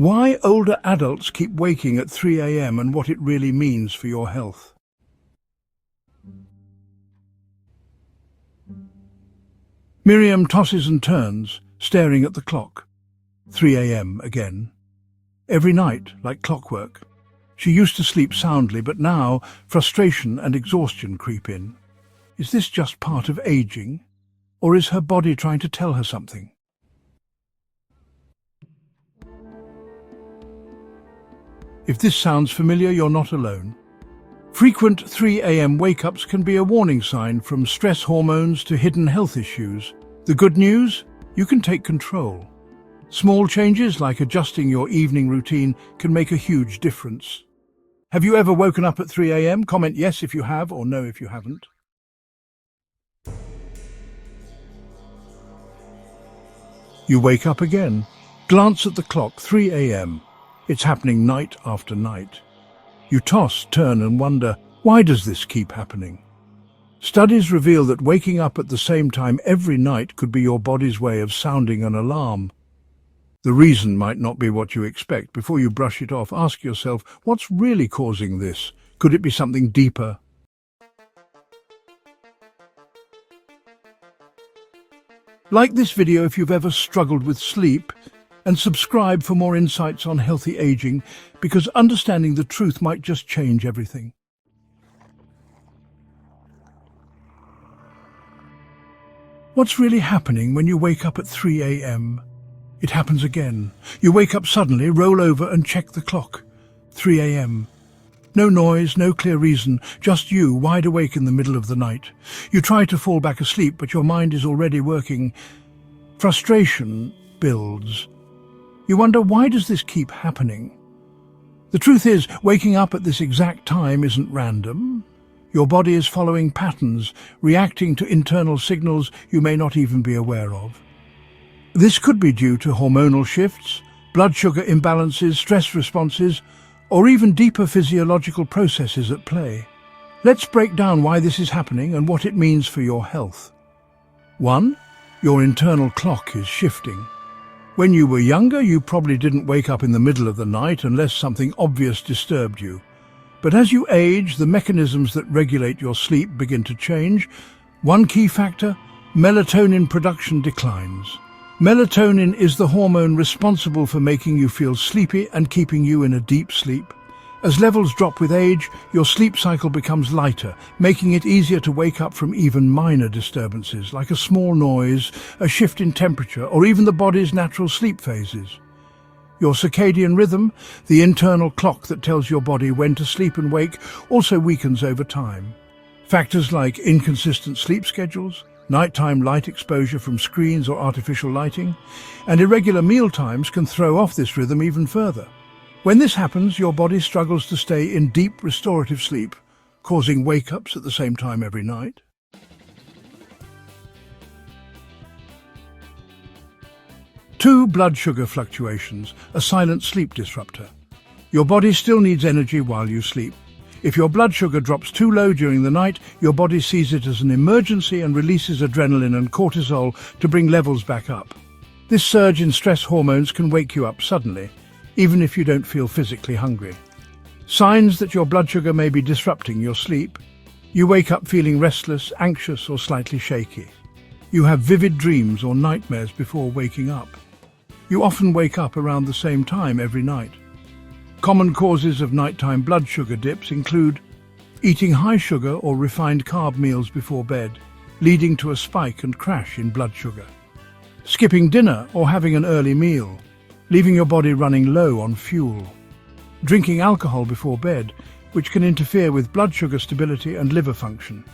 Why older adults keep waking at 3 a.m. and what it really means for your health. Miriam tosses and turns, staring at the clock. 3 a.m. again. Every night, like clockwork. She used to sleep soundly, but now frustration and exhaustion creep in. Is this just part of aging, or is her body trying to tell her something? If this sounds familiar, you're not alone. Frequent 3 a.m. wake-ups can be a warning sign, from stress hormones to hidden health issues. The good news? You can take control. Small changes like adjusting your evening routine can make a huge difference. Have you ever woken up at 3 a.m.? Comment yes if you have, or no if you haven't. You wake up again. Glance at the clock, 3 a.m. It's happening night after night. You toss, turn and wonder, why does this keep happening? Studies reveal that waking up at the same time every night could be your body's way of sounding an alarm. The reason might not be what you expect. Before you brush it off, ask yourself, what's really causing this? Could it be something deeper? Like this video if you've ever struggled with sleep, and subscribe for more insights on healthy aging, because understanding the truth might just change everything. What's really happening when you wake up at 3 a.m.? It happens again. You wake up suddenly, roll over and check the clock. 3 a.m. No noise, no clear reason, just you, wide awake in the middle of the night. You try to fall back asleep, but your mind is already working. Frustration builds. You wonder, why does this keep happening? The truth is, waking up at this exact time isn't random. Your body is following patterns, reacting to internal signals you may not even be aware of. This could be due to hormonal shifts, blood sugar imbalances, stress responses, or even deeper physiological processes at play. Let's break down why this is happening and what it means for your health. 1. Your internal clock is shifting. When you were younger, you probably didn't wake up in the middle of the night unless something obvious disturbed you. But as you age, the mechanisms that regulate your sleep begin to change. One key factor: melatonin production declines. Melatonin is the hormone responsible for making you feel sleepy and keeping you in a deep sleep. As levels drop with age, your sleep cycle becomes lighter, making it easier to wake up from even minor disturbances, like a small noise, a shift in temperature, or even the body's natural sleep phases. Your circadian rhythm, the internal clock that tells your body when to sleep and wake, also weakens over time. Factors like inconsistent sleep schedules, nighttime light exposure from screens or artificial lighting, and irregular meal times can throw off this rhythm even further. When this happens, your body struggles to stay in deep restorative sleep, causing wake-ups at the same time every night. 2. Blood sugar fluctuations, a silent sleep disruptor. Your body still needs energy while you sleep. If your blood sugar drops too low during the night, your body sees it as an emergency and releases adrenaline and cortisol to bring levels back up. This surge in stress hormones can wake you up suddenly, even if you don't feel physically hungry. Signs that your blood sugar may be disrupting your sleep: you wake up feeling restless, anxious, or slightly shaky. You have vivid dreams or nightmares before waking up. You often wake up around the same time every night. Common causes of nighttime blood sugar dips include eating high sugar or refined carb meals before bed, leading to a spike and crash in blood sugar. Skipping dinner or having an early meal, leaving your body running low on fuel. Drinking alcohol before bed, which can interfere with blood sugar stability and liver function.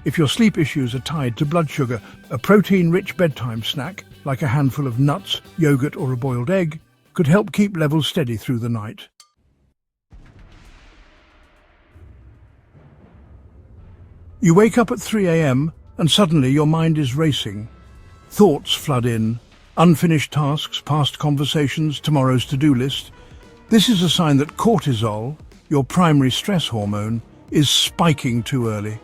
If your sleep issues are tied to blood sugar, a protein-rich bedtime snack, like a handful of nuts, yogurt or a boiled egg, could help keep levels steady through the night. You wake up at 3 a.m. and suddenly your mind is racing. Thoughts flood in. Unfinished tasks, past conversations, tomorrow's to-do list. This is a sign that cortisol, your primary stress hormone, is spiking too early.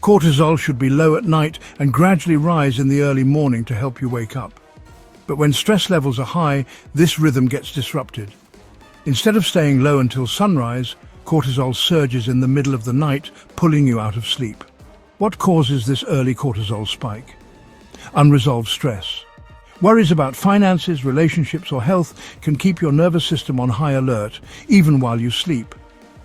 Cortisol should be low at night and gradually rise in the early morning to help you wake up. But when stress levels are high, this rhythm gets disrupted. Instead of staying low until sunrise, cortisol surges in the middle of the night, pulling you out of sleep. What causes this early cortisol spike? Unresolved stress. Worries about finances, relationships or health can keep your nervous system on high alert, even while you sleep.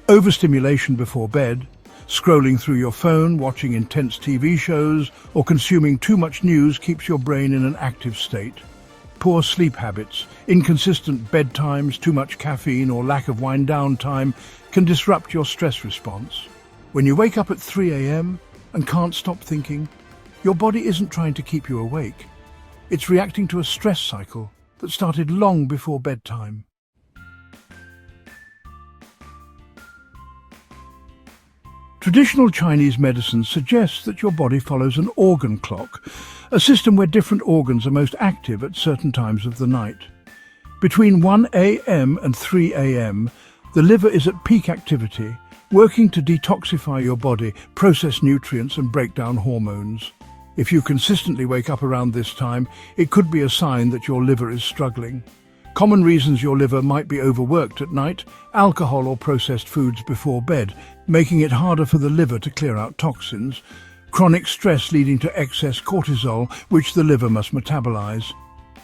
Overstimulation before bed, scrolling through your phone, watching intense TV shows, or consuming too much news keeps your brain in an active state. Poor sleep habits, inconsistent bedtimes, too much caffeine or lack of wind-down time can disrupt your stress response. When you wake up at 3 a.m. and can't stop thinking, your body isn't trying to keep you awake. It's reacting to a stress cycle that started long before bedtime. Traditional Chinese medicine suggests that your body follows an organ clock, a system where different organs are most active at certain times of the night. Between 1 a.m. and 3 a.m., the liver is at peak activity, working to detoxify your body, process nutrients and break down hormones. If you consistently wake up around this time, it could be a sign that your liver is struggling. Common reasons your liver might be overworked at night: alcohol or processed foods before bed, making it harder for the liver to clear out toxins; chronic stress leading to excess cortisol, which the liver must metabolize;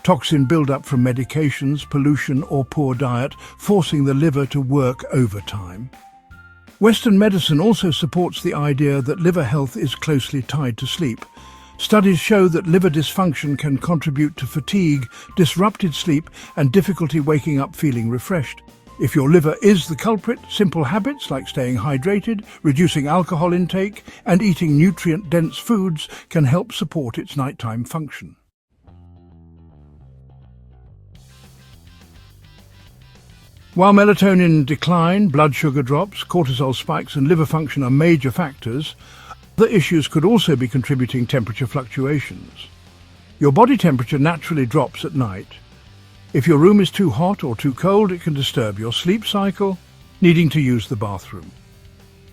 toxin buildup from medications, pollution or poor diet, forcing the liver to work overtime. Western medicine also supports the idea that liver health is closely tied to sleep. Studies show that liver dysfunction can contribute to fatigue, disrupted sleep, and difficulty waking up feeling refreshed. If your liver is the culprit, simple habits like staying hydrated, reducing alcohol intake, and eating nutrient-dense foods can help support its nighttime function. While melatonin decline, blood sugar drops, cortisol spikes, and liver function are major factors, other issues could also be contributing: temperature fluctuations. Your body temperature naturally drops at night. If your room is too hot or too cold, it can disturb your sleep cycle, needing to use the bathroom.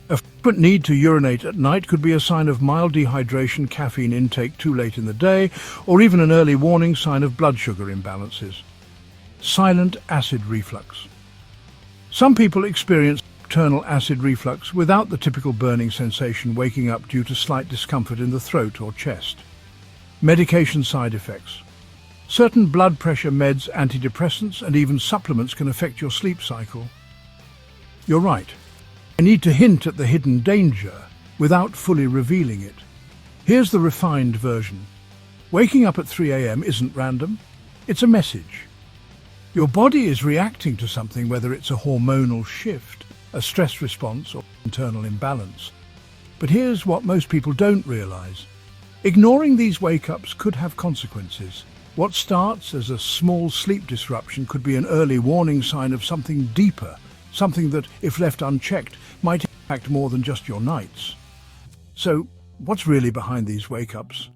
A frequent need to urinate at night could be a sign of mild dehydration, caffeine intake too late in the day, or even an early warning sign of blood sugar imbalances. Silent acid reflux. Some people experience nocturnal acid reflux without the typical burning sensation, waking up due to slight discomfort in the throat or chest. Medication side effects. Certain blood pressure meds, antidepressants, and even supplements can affect your sleep cycle. You're right. I need to hint at the hidden danger without fully revealing it. Here's the refined version. Waking up at 3 a.m. isn't random. It's a message. Your body is reacting to something, whether it's a hormonal shift, a stress response, or internal imbalance. But here's what most people don't realize. Ignoring these wake-ups could have consequences. What starts as a small sleep disruption could be an early warning sign of something deeper, something that, if left unchecked, might impact more than just your nights. So, what's really behind these wake-ups?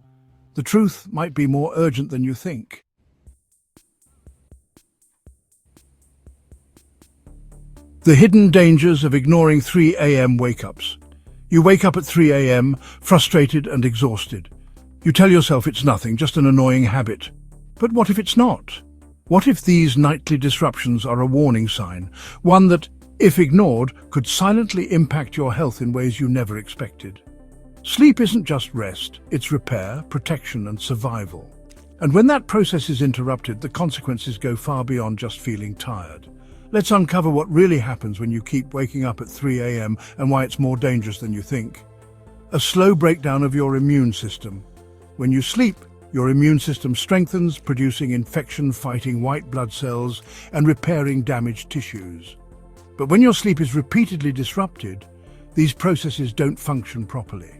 The truth might be more urgent than you think. The hidden dangers of ignoring 3 a.m. wake-ups. You wake up at 3 a.m., frustrated and exhausted. You tell yourself it's nothing, just an annoying habit. But what if it's not? What if these nightly disruptions are a warning sign, one that, if ignored, could silently impact your health in ways you never expected? Sleep isn't just rest, it's repair, protection and survival. And when that process is interrupted, the consequences go far beyond just feeling tired. Let's uncover what really happens when you keep waking up at 3 a.m. and why it's more dangerous than you think. A slow breakdown of your immune system. When you sleep, your immune system strengthens, producing infection-fighting white blood cells and repairing damaged tissues. But when your sleep is repeatedly disrupted, these processes don't function properly.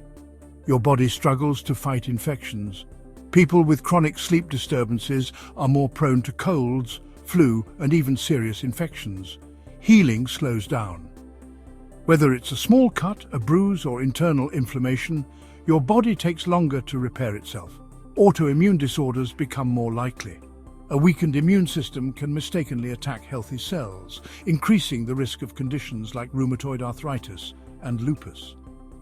Your body struggles to fight infections. People with chronic sleep disturbances are more prone to colds, flu, and even serious infections. Healing slows down. Whether it's a small cut, a bruise, or internal inflammation, your body takes longer to repair itself. Autoimmune disorders become more likely. A weakened immune system can mistakenly attack healthy cells, increasing the risk of conditions like rheumatoid arthritis and lupus.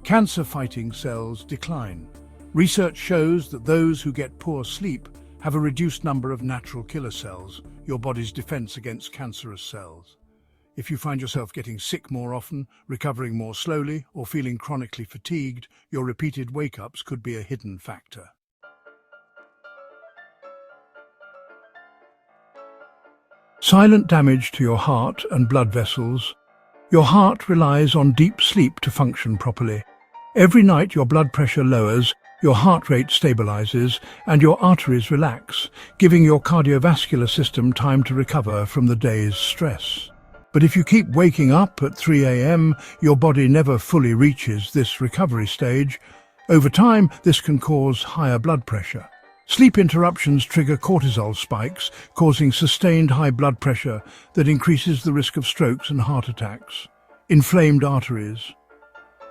Cancer-fighting cells decline. Research shows that those who get poor sleep have a reduced number of natural killer cells, your body's defense against cancerous cells. If you find yourself getting sick more often, recovering more slowly, or feeling chronically fatigued, your repeated wake-ups could be a hidden factor. Silent damage to your heart and blood vessels. Your heart relies on deep sleep to function properly. Every night your blood pressure lowers, your heart rate stabilizes, and your arteries relax, giving your cardiovascular system time to recover from the day's stress. But if you keep waking up at 3 a.m., your body never fully reaches this recovery stage. Over time, this can cause higher blood pressure. Sleep interruptions trigger cortisol spikes, causing sustained high blood pressure that increases the risk of strokes and heart attacks. Inflamed arteries.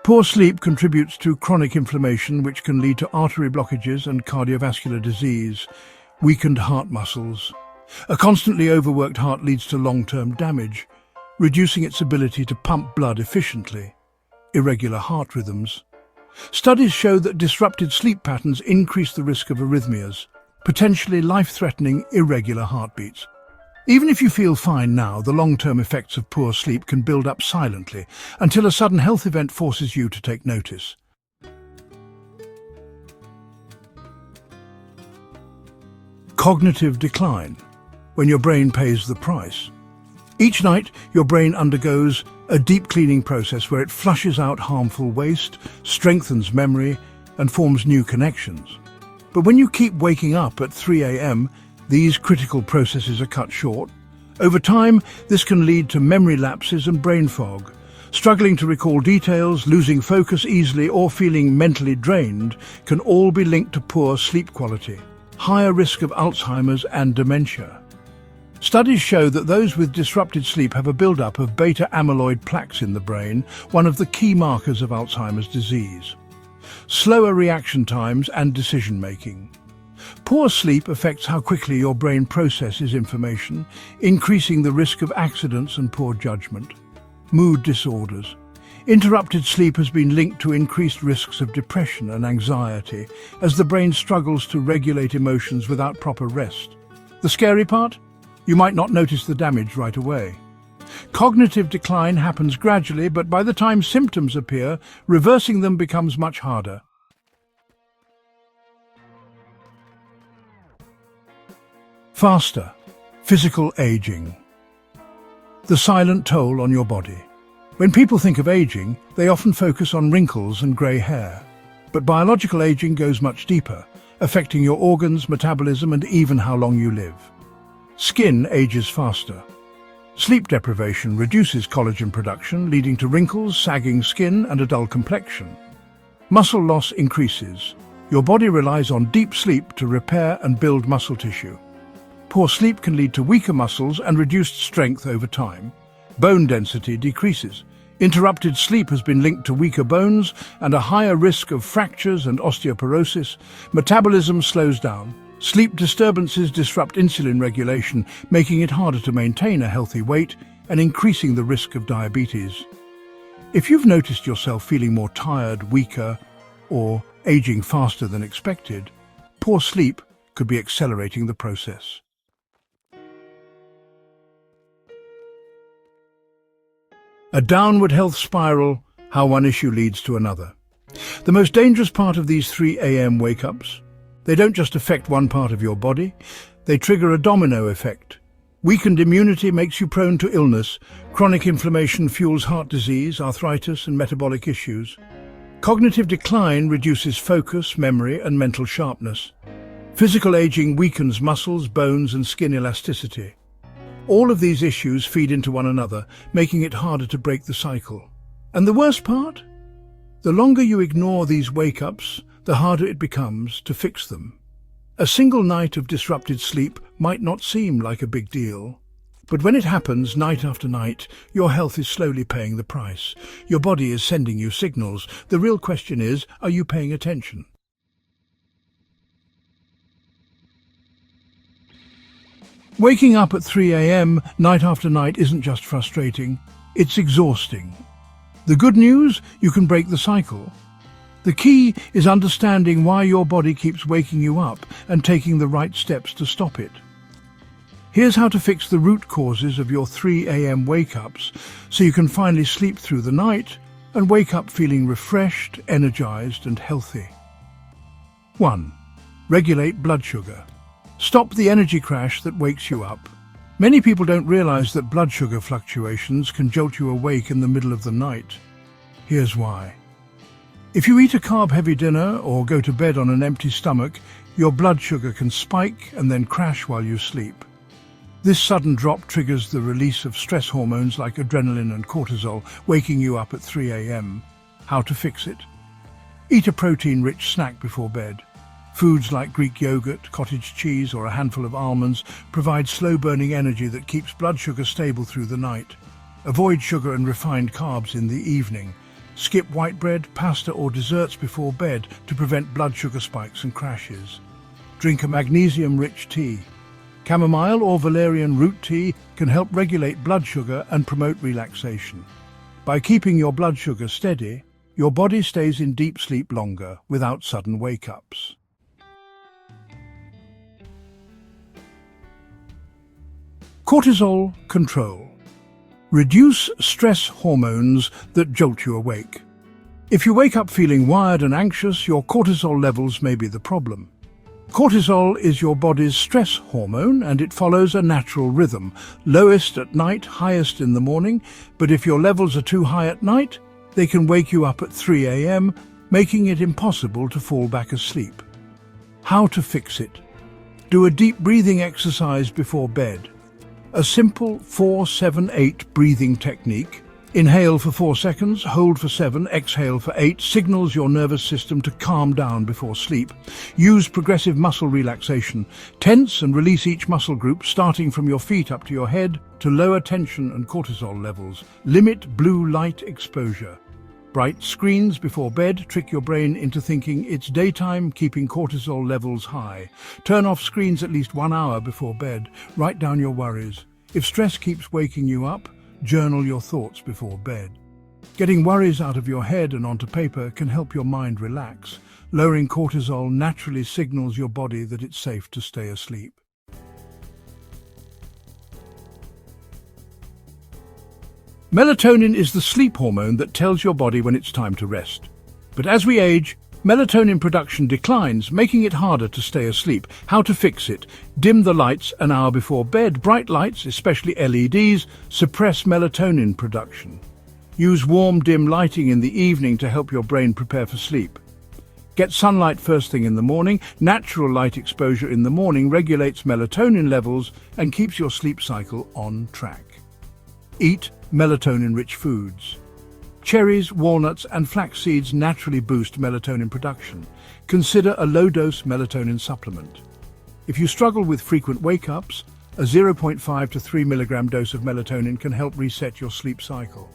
Poor sleep contributes to chronic inflammation, which can lead to artery blockages and cardiovascular disease. Weakened heart muscles. A constantly overworked heart leads to long-term damage, reducing its ability to pump blood efficiently. Irregular heart rhythms. Studies show that disrupted sleep patterns increase the risk of arrhythmias, potentially life-threatening irregular heartbeats. Even if you feel fine now, the long-term effects of poor sleep can build up silently until a sudden health event forces you to take notice. Cognitive decline, when your brain pays the price. Each night, your brain undergoes a deep cleaning process where it flushes out harmful waste, strengthens memory, and forms new connections. But when you keep waking up at 3 a.m., these critical processes are cut short. Over time, this can lead to memory lapses and brain fog. Struggling to recall details, losing focus easily, or feeling mentally drained can all be linked to poor sleep quality. Higher risk of Alzheimer's and dementia. Studies show that those with disrupted sleep have a buildup of beta-amyloid plaques in the brain, one of the key markers of Alzheimer's disease. Slower reaction times and decision-making. Poor sleep affects how quickly your brain processes information, increasing the risk of accidents and poor judgment. Mood disorders. Interrupted sleep has been linked to increased risks of depression and anxiety, as the brain struggles to regulate emotions without proper rest. The scary part? You might not notice the damage right away. Cognitive decline happens gradually, but by the time symptoms appear, reversing them becomes much harder. Faster. Physical aging. The silent toll on your body. When people think of aging, they often focus on wrinkles and grey hair. But biological aging goes much deeper, affecting your organs, metabolism, and even how long you live. Skin ages faster. Sleep deprivation reduces collagen production, leading to wrinkles, sagging skin, and a dull complexion. Muscle loss increases. Your body relies on deep sleep to repair and build muscle tissue. Poor sleep can lead to weaker muscles and reduced strength over time. Bone density decreases. Interrupted sleep has been linked to weaker bones and a higher risk of fractures and osteoporosis. Metabolism slows down. Sleep disturbances disrupt insulin regulation, making it harder to maintain a healthy weight and increasing the risk of diabetes. If you've noticed yourself feeling more tired, weaker, or aging faster than expected, poor sleep could be accelerating the process. A downward health spiral, how one issue leads to another. The most dangerous part of these 3 a.m. wake-ups, they don't just affect one part of your body, they trigger a domino effect. Weakened immunity makes you prone to illness. Chronic inflammation fuels heart disease, arthritis, and metabolic issues. Cognitive decline reduces focus, memory, and mental sharpness. Physical aging weakens muscles, bones, and skin elasticity. All of these issues feed into one another, making it harder to break the cycle. And the worst part? The longer you ignore these wake-ups, the harder it becomes to fix them. A single night of disrupted sleep might not seem like a big deal, but when it happens night after night, your health is slowly paying the price. Your body is sending you signals. The real question is, are you paying attention? Waking up at 3 a.m. night after night isn't just frustrating, it's exhausting. The good news? You can break the cycle. The key is understanding why your body keeps waking you up and taking the right steps to stop it. Here's how to fix the root causes of your 3 a.m. wake-ups so you can finally sleep through the night and wake up feeling refreshed, energized and healthy. 1. Regulate blood sugar. Stop the energy crash that wakes you up. Many people don't realize that blood sugar fluctuations can jolt you awake in the middle of the night. Here's why. If you eat a carb-heavy dinner or go to bed on an empty stomach, your blood sugar can spike and then crash while you sleep. This sudden drop triggers the release of stress hormones like adrenaline and cortisol, waking you up at 3 a.m. How to fix it? Eat a protein-rich snack before bed. Foods like Greek yogurt, cottage cheese or a handful of almonds provide slow-burning energy that keeps blood sugar stable through the night. Avoid sugar and refined carbs in the evening. Skip white bread, pasta or desserts before bed to prevent blood sugar spikes and crashes. Drink a magnesium-rich tea. Chamomile or valerian root tea can help regulate blood sugar and promote relaxation. By keeping your blood sugar steady, your body stays in deep sleep longer without sudden wake-ups. Cortisol Control. Reduce stress hormones that jolt you awake. If you wake up feeling wired and anxious, your cortisol levels may be the problem. Cortisol is your body's stress hormone and it follows a natural rhythm, lowest at night, highest in the morning, but if your levels are too high at night, they can wake you up at 3 a.m., making it impossible to fall back asleep. How to fix it? Do a deep breathing exercise before bed. A simple 4-7-8 breathing technique. Inhale for 4 seconds, hold for 7, exhale for 8, signals your nervous system to calm down before sleep. Use progressive muscle relaxation. Tense and release each muscle group, starting from your feet up to your head, to lower tension and cortisol levels. Limit blue light exposure. Bright screens before bed trick your brain into thinking it's daytime, keeping cortisol levels high. Turn off screens at least 1 hour before bed. Write down your worries. If stress keeps waking you up, journal your thoughts before bed. Getting worries out of your head and onto paper can help your mind relax. Lowering cortisol naturally signals your body that it's safe to stay asleep. Melatonin is the sleep hormone that tells your body when it's time to rest. But as we age, melatonin production declines, making it harder to stay asleep. How to fix it? Dim the lights an hour before bed. Bright lights, especially LEDs, suppress melatonin production. Use warm, dim lighting in the evening to help your brain prepare for sleep. Get sunlight first thing in the morning. Natural light exposure in the morning regulates melatonin levels and keeps your sleep cycle on track. Eat melatonin-rich foods. Cherries, walnuts and flax seeds naturally boost melatonin production. Consider a low-dose melatonin supplement. If you struggle with frequent wake-ups, a 0.5 to 3 milligram dose of melatonin can help reset your sleep cycle.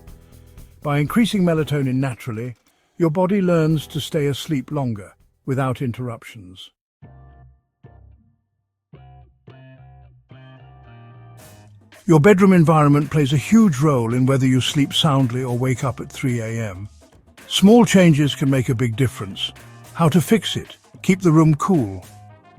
By increasing melatonin naturally, your body learns to stay asleep longer without interruptions. Your bedroom environment plays a huge role in whether you sleep soundly or wake up at 3 a.m. Small changes can make a big difference. How to fix it? Keep the room cool.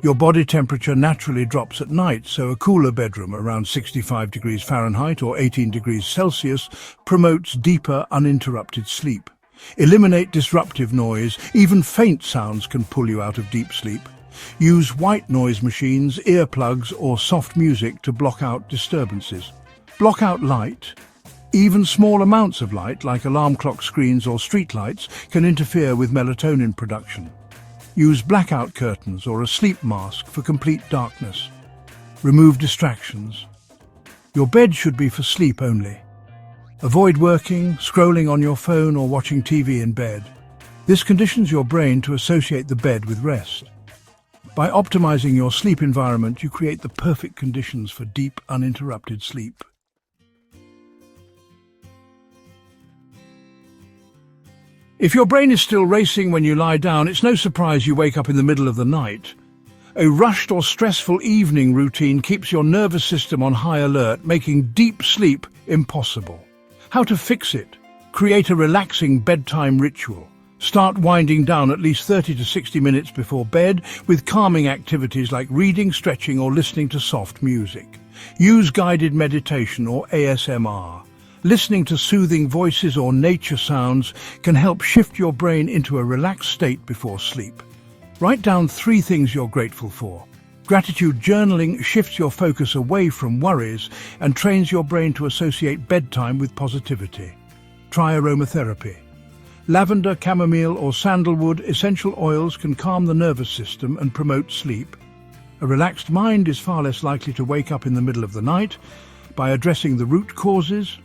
Your body temperature naturally drops at night, so a cooler bedroom around 65 degrees Fahrenheit or 18 degrees Celsius promotes deeper, uninterrupted sleep. Eliminate disruptive noise. Even faint sounds can pull you out of deep sleep. Use white noise machines, earplugs or soft music to block out disturbances. Block out light. Even small amounts of light, like alarm clock screens or street lights, can interfere with melatonin production. Use blackout curtains or a sleep mask for complete darkness. Remove distractions. Your bed should be for sleep only. Avoid working, scrolling on your phone or watching TV in bed. This conditions your brain to associate the bed with rest. By optimizing your sleep environment, you create the perfect conditions for deep, uninterrupted sleep. If your brain is still racing when you lie down, it's no surprise you wake up in the middle of the night. A rushed or stressful evening routine keeps your nervous system on high alert, making deep sleep impossible. How to fix it? Create a relaxing bedtime ritual. Start winding down at least 30 to 60 minutes before bed with calming activities like reading, stretching, or listening to soft music. Use guided meditation or ASMR. Listening to soothing voices or nature sounds can help shift your brain into a relaxed state before sleep. Write down 3 things you're grateful for. Gratitude journaling shifts your focus away from worries and trains your brain to associate bedtime with positivity. Try aromatherapy. Lavender, chamomile, or sandalwood essential oils can calm the nervous system and promote sleep. A relaxed mind is far less likely to wake up in the middle of the night. By addressing the root causes,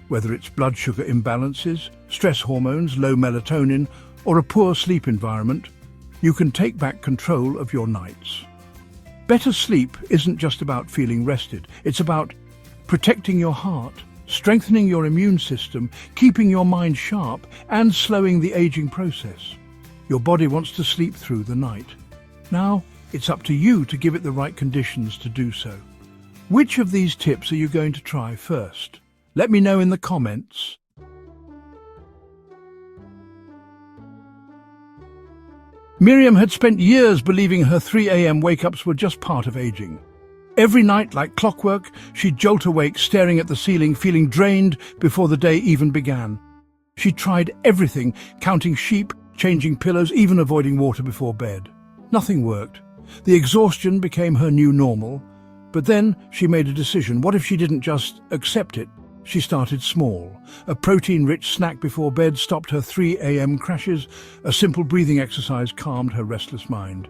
whether it's blood sugar imbalances, stress hormones, low melatonin, or a poor sleep environment, you can take back control of your nights. Better sleep isn't just about feeling rested. It's about protecting your heart, strengthening your immune system, keeping your mind sharp, and slowing the aging process. Your body wants to sleep through the night. Now, it's up to you to give it the right conditions to do so. Which of these tips are you going to try first? Let me know in the comments. Miriam had spent years believing her 3 a.m. wake-ups were just part of aging. Every night, like clockwork, she'd jolt awake, staring at the ceiling, feeling drained before the day even began. She tried everything, counting sheep, changing pillows, even avoiding water before bed. Nothing worked. The exhaustion became her new normal. But then she made a decision. What if she didn't just accept it? She started small. A protein-rich snack before bed stopped her 3 a.m. crashes. A simple breathing exercise calmed her restless mind.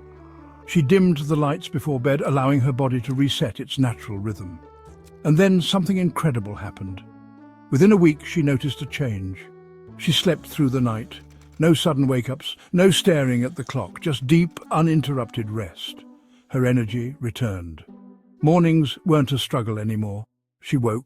She dimmed the lights before bed, allowing her body to reset its natural rhythm. And then something incredible happened. Within a week, she noticed a change. She slept through the night. No sudden wake-ups, no staring at the clock, just deep, uninterrupted rest. Her energy returned. Mornings weren't a struggle anymore. She woke,